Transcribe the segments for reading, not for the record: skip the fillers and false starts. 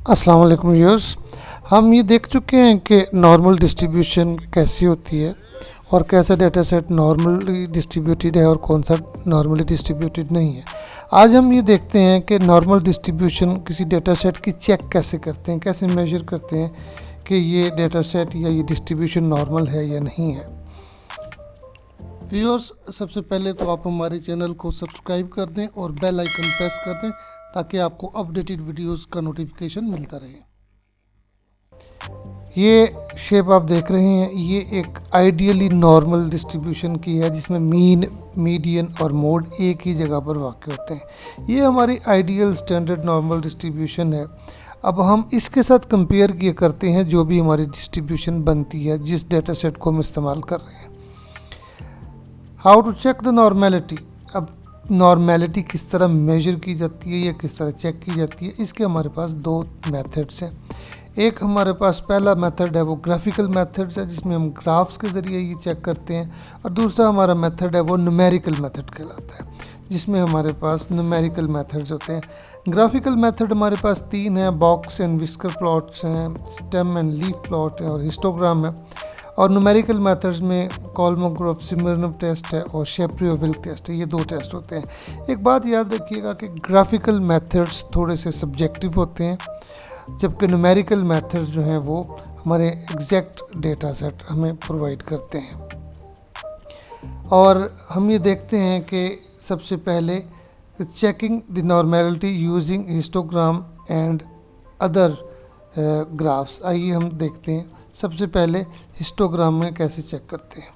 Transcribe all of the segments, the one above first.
अस्सलाम वालेकुम व्यूअर्स। हम ये देख चुके हैं कि नॉर्मल डिस्ट्रीब्यूशन कैसी होती है और कैसा डेटा सेट नॉर्मली डिस्ट्रीब्यूटेड है और कौन सा नॉर्मली डिस्ट्रीब्यूटेड नहीं है। आज हम ये देखते हैं कि नॉर्मल डिस्ट्रीब्यूशन किसी डेटा सेट की चेक कैसे करते हैं, कैसे मेजर करते हैं कि ये डेटा सेट या ये डिस्ट्रीब्यूशन नॉर्मल है या नहीं है। व्यूअर्स, सबसे पहले तो आप हमारे चैनल को सब्सक्राइब कर दें और बेल आइकन प्रेस कर दें ताकि आपको अपडेटेड वीडियोस का नोटिफिकेशन मिलता रहे। ये शेप आप देख रहे हैं, ये एक आइडियली नॉर्मल डिस्ट्रीब्यूशन की है जिसमें मीन, मीडियन और मोड एक ही जगह पर वाक़ होते हैं। ये हमारी आइडियल स्टैंडर्ड नॉर्मल डिस्ट्रीब्यूशन है। अब हम इसके साथ कंपेयर किए करते हैं जो भी हमारी डिस्ट्रीब्यूशन बनती है जिस डेटा सेट को हम इस्तेमाल कर रहे हैं। How to check the normality. अब नॉर्मेलिटी किस तरह मेजर की जाती है या किस तरह चेक की जाती है, इसके हमारे पास दो मेथड्स हैं। एक हमारे पास पहला मेथड है वो ग्राफिकल मेथड्स है जिसमें हम ग्राफ्स के ज़रिए ये चेक करते हैं, और दूसरा हमारा मेथड है वो न्यूमेरिकल मेथड कहलाता है जिसमें हमारे पास न्यूमेरिकल मेथड्स होते हैं। ग्राफिकल मेथड हमारे पास तीन है, बॉक्स एंड विस्कर प्लॉट्स हैं, स्टेम एंड लीफ प्लॉट है और हिस्टोग्राम है। और न्यूमेरिकल मेथड्स में कोलमोग्राफ सिमरनोव टेस्ट है और शेप्रियो-विल्क टेस्ट है। ये दो टेस्ट होते हैं। एक बात याद रखिएगा कि ग्राफिकल मेथड्स थोड़े से सब्जेक्टिव होते हैं, जबकि न्यूमेरिकल मेथड्स जो हैं वो हमारे एग्जैक्ट डेटा सेट हमें प्रोवाइड करते हैं। और हम ये देखते हैं कि सबसे पहले checking the normality using histogram and other graphs. आइए हम देखते हैं सबसे पहले हिस्टोग्राम में कैसे चेक करते हैं।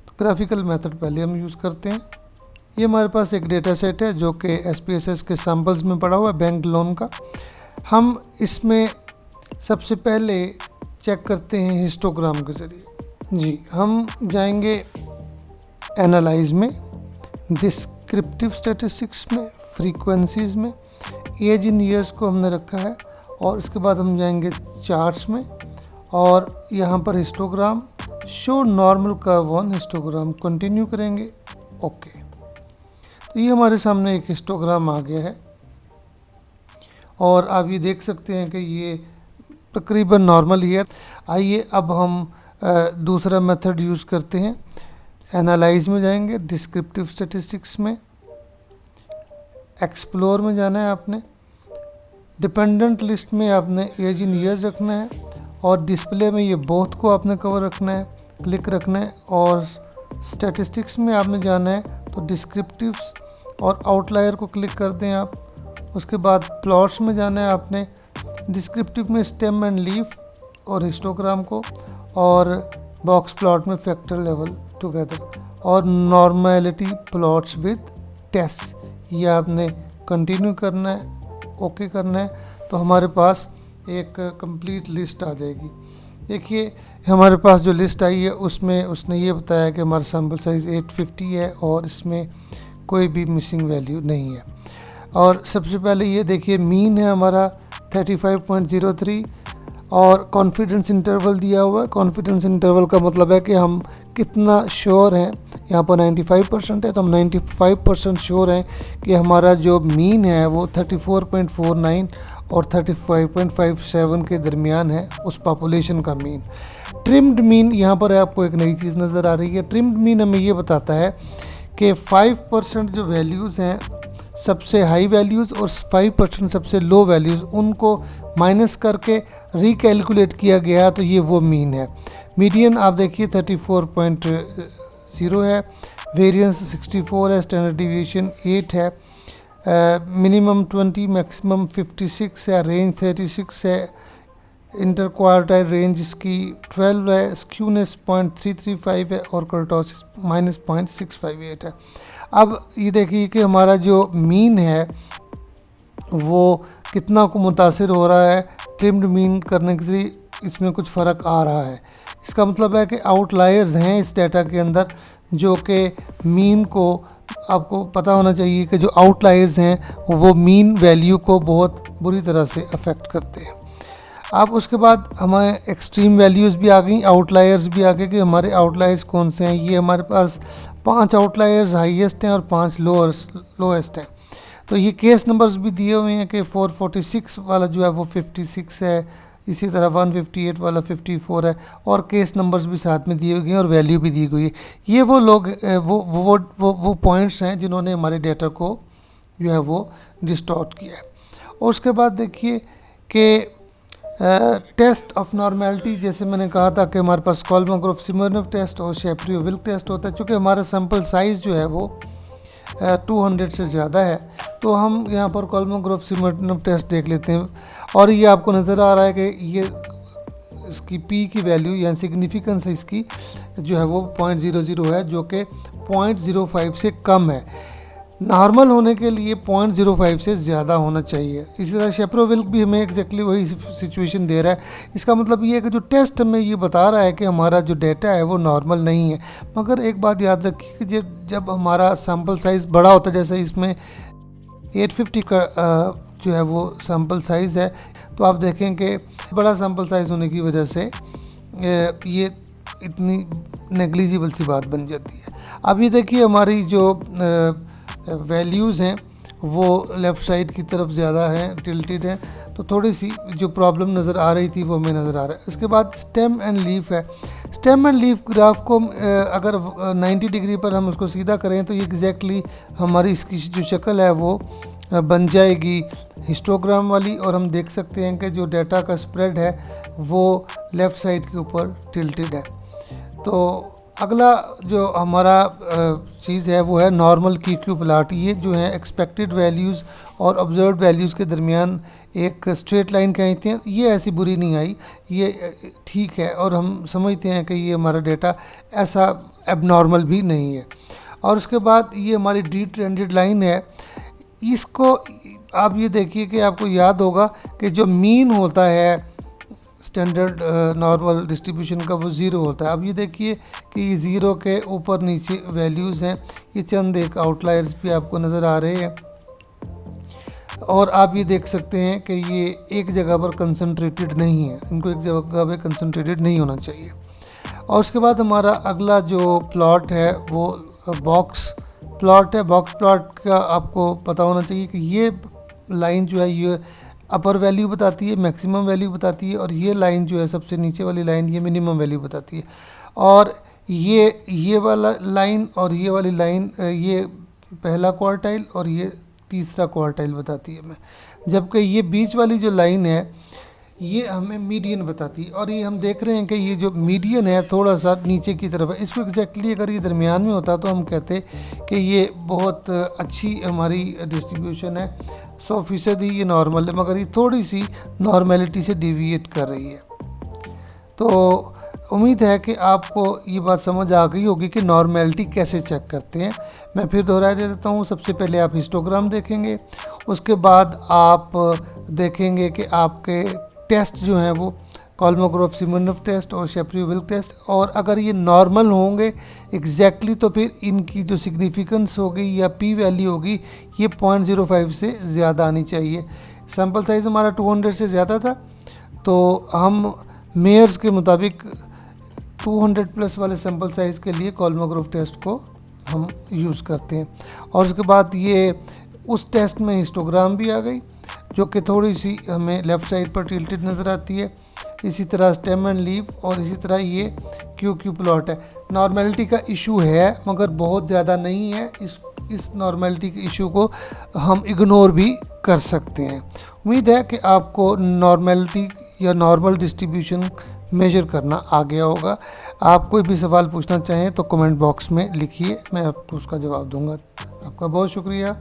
तो ग्राफिकल मेथड पहले हम यूज़ करते हैं। ये हमारे पास एक डेटा सेट है जो कि SPSS के सैम्पल्स में पड़ा हुआ है, बैंक लोन का। हम इसमें सबसे पहले चेक करते हैं हिस्टोग्राम के ज़रिए। जी, हम जाएंगे एनालाइज में, डिस्क्रिप्टिव स्टैटिस्टिक्स में, फ्रीक्वेंसीज़ में, एज इन ईयर्स को हमने रखा है, और इसके बाद हम जाएंगे चार्ट्स में और यहाँ पर histogram, show normal curve on histogram continue करेंगे। ओके, तो ये हमारे सामने एक हिस्टोग्राम आ गया है और आप ये देख सकते हैं कि ये तकरीबन नॉर्मल ही है। आइए अब हम दूसरा मेथड यूज़ करते हैं। एनालाइज में जाएंगे, डिस्क्रिप्टिव स्टैटिस्टिक्स में, एक्सप्लोर में जाना है आपने, डिपेंडेंट लिस्ट में आपने एज इन ईयर्स रखना है, और डिस्प्ले में ये बोथ को आपने कवर रखना है, क्लिक रखना है, और स्टैटिस्टिक्स में आपने जाना है तो डिस्क्रिप्टिव्स और आउटलायर को क्लिक कर दें आप। उसके बाद प्लॉट्स में जाना है आपने, डिस्क्रिप्टिव में स्टेम एंड लीफ और हिस्टोग्राम को, और बॉक्स प्लॉट में फैक्टर लेवल टुगेदर, और नॉर्मेलिटी प्लॉट्स विद टेस्ट। ये आपने कंटिन्यू करना है, ओके करना है, तो हमारे पास एक कंप्लीट लिस्ट आ जाएगी। देखिए हमारे पास जो लिस्ट आई है उसमें उसने ये बताया कि हमारा सैम्पल साइज़ 850 है और इसमें कोई भी मिसिंग वैल्यू नहीं है। और सबसे पहले ये देखिए मीन है हमारा 35.03 और कॉन्फिडेंस इंटरवल दिया हुआ है। कॉन्फिडेंस इंटरवल का मतलब है कि हम कितना श्योर हैं। यहाँ पर 95% है तो हम 95% श्योर हैं कि हमारा जो मीन है वो 34.49 और 35.57 के दरमियान है, उस पॉपुलेशन का मीन। ट्रिम्ड मीन, यहाँ पर आपको एक नई चीज़ नज़र आ रही है। ट्रिम्ड मीन हमें ये बताता है कि 5% जो वैल्यूज़ हैं सबसे हाई वैल्यूज़ और 5% सबसे लो वैल्यूज़, उनको माइनस करके रिकैलकुलेट किया गया तो ये वो मीन है। मीडियन आप देखिए 34.0 है, वेरिएंस 64 है, स्टैंडर्ड डिविएशन 8 है, मिनिमम 20, मैक्सिमम 56 है, रेंज 36 है, इंटर क्वार्टाइल रेंज इसकी 12 है, स्क्यूनेस 0.335 है और कर्टोसिस -0.658 है। अब ये देखिए कि हमारा जो मीन है वो कितना को मुतासिर हो रहा है। ट्रिम्ड मीन करने से इसमें कुछ फ़र्क आ रहा है। इसका मतलब है कि आउटलायर्स हैं इस डेटा के अंदर जो कि मीन को, आपको पता होना चाहिए कि जो आउटलायर्स हैं वो मीन वैल्यू को बहुत बुरी तरह से अफेक्ट करते हैं। अब उसके बाद हमें एक्सट्रीम वैल्यूज़ भी आ गई, आउटलायर्स भी आ गए कि हमारे आउटलायर्स कौन से हैं। ये हमारे पास 5 आउटलायर्स हाईएस्ट हैं और 5 लोएस्ट हैं। तो ये केस नंबर्स भी दिए हुए हैं कि 446 वाला जो है वो 56 है, इसी तरह 158 वाला 54 है, और केस नंबर्स भी साथ में दिए गए हैं और वैल्यू भी दी गई है। ये वो लोग वो पॉइंट्स हैं जिन्होंने हमारे डेटा को जो है वो डिस्टॉर्ट किया है। और उसके बाद देखिए कि टेस्ट ऑफ नॉर्मेलिटी, जैसे मैंने कहा था कि हमारे पास कोलमोग्राफ-सिमोनोव टेस्ट और शेप्रियो-विल्क टेस्ट होता है। चूँकि हमारा सैम्पल साइज़ जो है वो 200 से ज़्यादा है, तो हम यहाँ पर कोलमोग्राफ-सिमोनोव टेस्ट देख लेते हैं। और ये आपको नज़र आ रहा है कि ये इसकी पी की वैल्यू या सिग्निफिकेंस इसकी जो है वो 0.00 है, जो कि 0.05 से कम है। नॉर्मल होने के लिए 0.05 से ज़्यादा होना चाहिए। इसी तरह शेप्रियो-विल्क भी हमें एग्जैक्टली वही सिचुएशन दे रहा है। इसका मतलब ये है कि जो टेस्ट हमें ये बता रहा है कि हमारा जो डेटा है वो नॉर्मल नहीं है। मगर एक बात याद रखिए कि जब हमारा सैम्पल साइज़ बड़ा होता है, जैसे इसमें 850 का जो है वो सैम्पल साइज़ है, तो आप देखें कि बड़ा सैम्पल साइज़ होने की वजह से ये इतनी नेग्लिजिबल सी बात बन जाती है। अब ये देखिए हमारी जो वैल्यूज़ हैं वो लेफ़्ट साइड की तरफ ज़्यादा हैं, टिल्टेड हैं, तो थोड़ी सी जो प्रॉब्लम नज़र आ रही थी वो हमें नज़र आ रहा है। इसके बाद स्टेम एंड लीफ है। स्टेम एंड लीफ ग्राफ को अगर 90 डिग्री पर हम उसको सीधा करें तो ये एग्जैक्टली हमारी इसकी जो शक्ल है वो बन जाएगी हिस्टोग्राम वाली, और हम देख सकते हैं कि जो डाटा का स्प्रेड है वो लेफ़्ट साइड के ऊपर टिल्टेड है। तो अगला जो हमारा चीज़ है वो है नॉर्मल क्यू प्लाट। ये जो है एक्सपेक्टेड वैल्यूज़ और ऑब्जर्व्ड वैल्यूज़ के दरमियान एक स्ट्रेट लाइन कहते हैं। ये ऐसी बुरी नहीं आई, ये ठीक है, और हम समझते हैं कि ये हमारा डेटा ऐसा एबनॉर्मल भी नहीं है। और उसके बाद ये हमारी डी ट्रेंडेड लाइन है। इसको आप ये देखिए कि आपको याद होगा कि जो मीन होता है स्टैंडर्ड नॉर्मल डिस्ट्रीब्यूशन का वो ज़ीरो होता है। अब ये देखिए कि ये ज़ीरो के ऊपर नीचे वैल्यूज़ हैं, ये चंद एक आउटलायर्स भी आपको नज़र आ रहे हैं, और आप ये देख सकते हैं कि ये एक जगह पर कंसंट्रेटेड नहीं है, इनको एक जगह पे कंसंट्रेटेड नहीं होना चाहिए। और उसके बाद हमारा अगला जो प्लॉट है वो बॉक्स प्लॉट है। बॉक्स प्लॉट का आपको पता होना चाहिए कि ये लाइन जो है ये अपर वैल्यू बताती है, मैक्सिमम वैल्यू बताती है, और ये लाइन जो है सबसे नीचे वाली लाइन ये मिनिमम वैल्यू बताती है। और ये वाला लाइन और ये वाली लाइन ये पहला क्वार्टाइल और ये तीसरा क्वार्टाइल बताती है हमें, जबकि ये बीच वाली जो लाइन है ये हमें मीडियन बताती है। और ये हम देख रहे हैं कि ये जो मीडियन है थोड़ा सा नीचे की तरफ है। इसको एग्जैक्टली अगर ये दरमियान में होता तो हम कहते कि ये बहुत अच्छी हमारी डिस्ट्रीब्यूशन है, 100% ये नॉर्मल है, मगर ये थोड़ी सी नॉर्मेलिटी से डिविएट कर रही है। तो उम्मीद है कि आपको ये बात समझ आ गई होगी कि नॉर्मेलिटी कैसे चेक करते हैं। मैं फिर दोहरा देता हूँ। सबसे पहले आप हिस्टोग्राम देखेंगे, उसके बाद आप देखेंगे कि आपके टेस्ट जो हैं वो कोलमोग्राफ-सिमोनोव टेस्ट और शेप्रियो-विल्क टेस्ट, और अगर ये नॉर्मल होंगे एग्जैक्टली तो फिर इनकी जो सिग्निफिकेंस होगी या पी वैल्यू होगी ये 0.05 से ज़्यादा आनी चाहिए। सैम्पल साइज़ हमारा 200 से ज़्यादा था, तो हम मेयर्स के मुताबिक 200 प्लस वाले सैम्पल साइज़ के लिए कोलमोग्राफ टेस्ट को हम यूज़ करते हैं। और उसके बाद ये उस टेस्ट में हिस्टोग्राम भी आ गई जो कि थोड़ी सी हमें लेफ़्ट साइड पर टिल्टेड नज़र आती है। इसी तरह स्टेम एंड लीफ, और इसी तरह ये क्यू प्लॉट है। नॉर्मेलिटी का इशू है मगर बहुत ज़्यादा नहीं है। इस नॉर्मेलिटी के इशू को हम इग्नोर भी कर सकते हैं। उम्मीद है कि आपको नॉर्मेलिटी या नॉर्मल डिस्ट्रीब्यूशन मेजर करना आ गया होगा। आप कोई भी सवाल पूछना चाहें तो कमेंट बॉक्स में लिखिए, मैं आपको उसका जवाब दूंगा। आपका बहुत शुक्रिया।